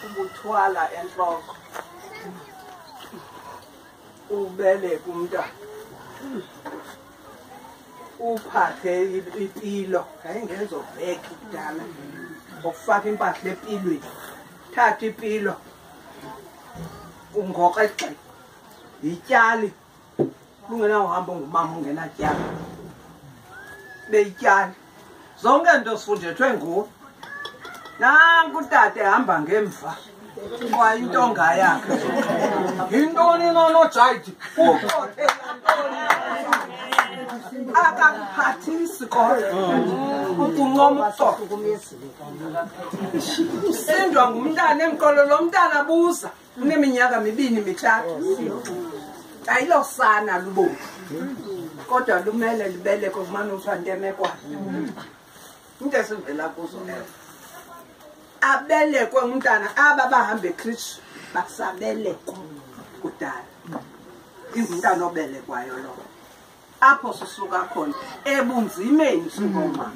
ubuthwala enhloko ubeleke umntwana uphathe ipilo ayingezobheka kudala ukufaka impahla empilweni thatha ipilo ungoqeqe ityali ungena uhamba ngumama ungenatyali beyityali zonke into sifundethwe nguwe nanku utata ehamba ngemva kwa intonga yakhe yintoni nonojayidi uqothela ntoni akakuphathisi kodwa ukuncoma ubucoco usindwa ngumntana emqolo lo mntana buza uneminyaka 2-3 ayilosana lubovu kodwa lumele libeleke kumane uthantemekwana into esivela kuzo abelekwe umntana aba bahamba eKristu basabelekwa kudala ingumntana obelekwayo lo apho sisuka khona ebunzimeni singoma